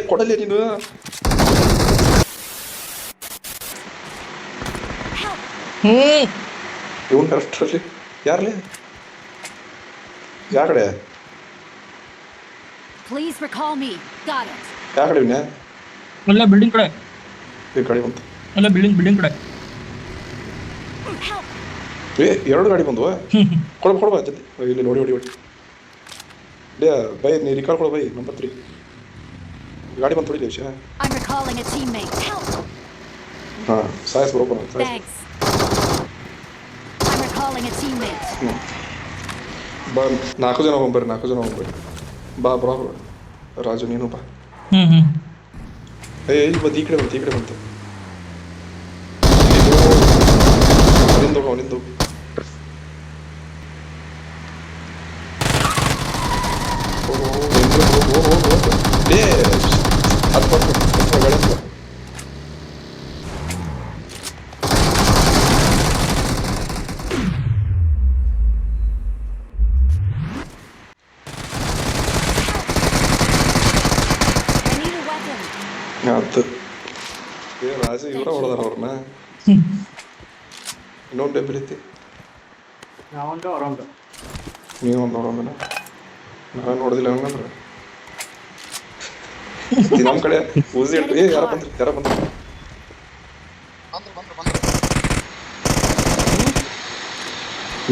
ಕೊಡಲಿ ನೀನು ಇವನ್ ಕರೆಕ್ಟ್ರಲ್ಲಿ ಯಾರ್ಲಿ ಯಾ ಕಡೆ ಯಾ ಕಡೆ ಇವನ್ಯಾ ಅಲ್ಲ ಬಿಲ್ಡಿಂಗ್ ಕಡೆ ಈ ಕಡೆ ಬಂತು ಅಲ್ಲ ಬಿಲ್ಡಿಂಗ್ ಕಡೆ ಎರಡು ಗಾಡಿ ಬಂದ್ವ ಕೊಡ್ಬಾ ಜಲ್ದಿ ಇಲ್ಲಿ ನೋಡಿ ಲೇ ಬೈ ನೀ ರಿಕಾರ್ಡ್ ಕೊಡು ಬೈ ನಂಬರ್ 3 ಗಾಡಿ ಬಂದು ತೊಳಿ ವಿಷಯ ಹಾಂ ಸಾಯಸ್ ಬರೋಬ್ಬರ ಬಾ 4 ಜನ ಹೋಗ್ಬರ್ರಿ ಬಾ ಬರೋಬ್ಬರ ರಾಜು ನೀನು ಬಾ ಇಲ್ಲಿ ಬಂತು ಈ ಕಡೆ ಬಂತು ಅವನಿಂದು ಅದು ಬಂತು ಗಾಡಿ ಅದು ರಾಜ ಇವರ ಹೊಡೆದಾರ ಅವ್ರನ್ನ ಇನ್ನೊಂದು ಡಬ್ಬಿ ಐತಿ ನೀವು ಒಂದು ನೋಡೋಣ ನಾನು ನೋಡಿದಿಲ್ಲ ಹಂಗಂದ್ರೆ ನಮ್ಮ ಕಡೆ ಊಸಿ ಯಾರ ಬಂದ್ರಿ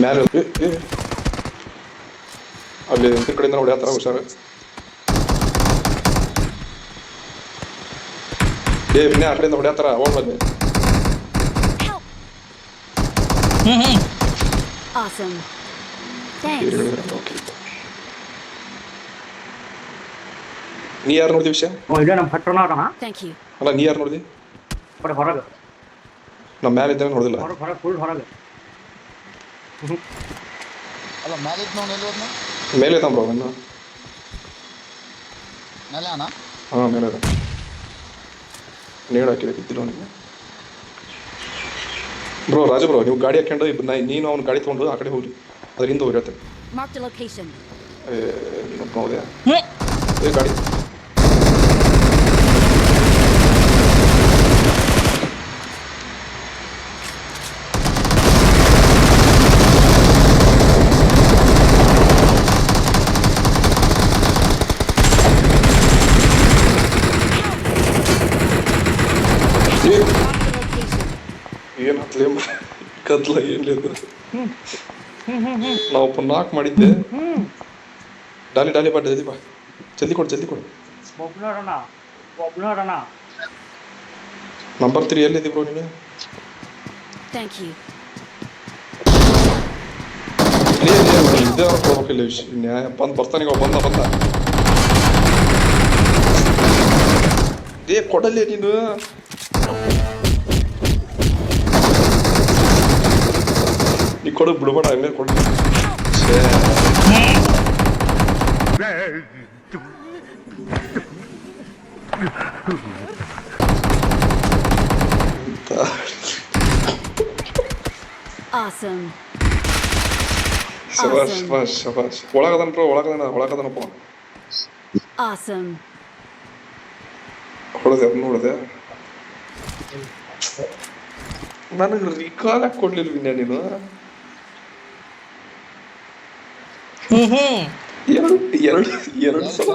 ಮ್ಯಾಲೆ ಅಲ್ಲಿ ಕಡೆಯಿಂದ ಹೊಡ್ಯಾತಾರ ಹುಷಾರ ವಿನ್ಯಾ ಆ ಕಡೆಯಿಂದ ಹೊಡ್ಯಾತಾರ ಅವಾಗ ಬಂದೆ ನೀ ಯಾರು ನೋಡಿದಿ ವಿಷಯ ಅಲ್ಲ ನೀ ಯಾರು ನೋಡಿದಿ ನಮ್ಮ ಮ್ಯಾಲೆ ಇದ್ದಾಗ ನೋಡಿದಿಲ್ಲ ಮೇಲೆ ಐತಂಬ್ರೋ ಇನ್ನು ಹಾಂ ಮೇಲೆ ಅದ ನೇಡು ಹಾಕಿದೆ ಬಿದ್ದಿಲ್ಲ ಅವನಿಗೆ ಬ್ರೋ ರಾಜ ಬ್ರೋ ನೀವು ಗಾಡಿ ಹಾಕೊಂಡು ನೀನು ಅವ್ನ ಗಾಡಿ ತೊಗೊಂಡು ಆ ಕಡೆ ಹೋಗ್ರಿ ಅದರಿಂದ ಹೋಗಿರತ್ತೆ ನೋಡಿದೆ ಗಾಡಿ ಏನು ಹತ್ಲೇ ಕತ್ಲ ಏನ್ಲಿದ್ದು ನಾವು ನಾಲ್ಕು ಮಾಡಿದ್ದೆ ಡಾಲಿ ಬಾ ಜಲ್ದಿ ಬಾ ಜಲ್ದಿ ಕೊಡು ನಂಬರ್ 3 ಎಲ್ಲಿದ್ದಿ ಬ್ರೋ ನೀನು ಇದೇ ಕೊಡ್ಬೇಕಿಲ್ಲ ವಿಷಯ ಬರ್ತಾನೆ ಬಂದ ಕೊಡಲ್ಲೇ ನೀನು ನೀ ಕೊಡು ಬಿಡ್ಬೇಡ ಹಂಗೆ ಕೊಡು ಶಬಾಷ್ ಒಳಗದನಪ್ಪ ಹೊಡೆದೆ ನನಗೆ ರಿಕಾಲ್ ಹಾಕಿ ಕೊಡ್ಲಿಲ್ಲ ವಿನ್ಯಾ ನೀನು ಎರಡು ಸಲ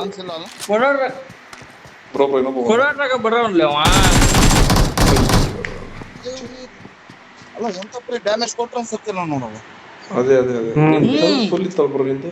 ಡ್ಯಾಮೇಜ್ ಕೊಟ್ರ ಅನ್ಸುತ್ತಿಲ್ಲ ನೋಡೋದು ಅದೇ ಫುಲ್ ಇತ್ತಲ್ಲ ಬ್ರೋ ನಿಂದು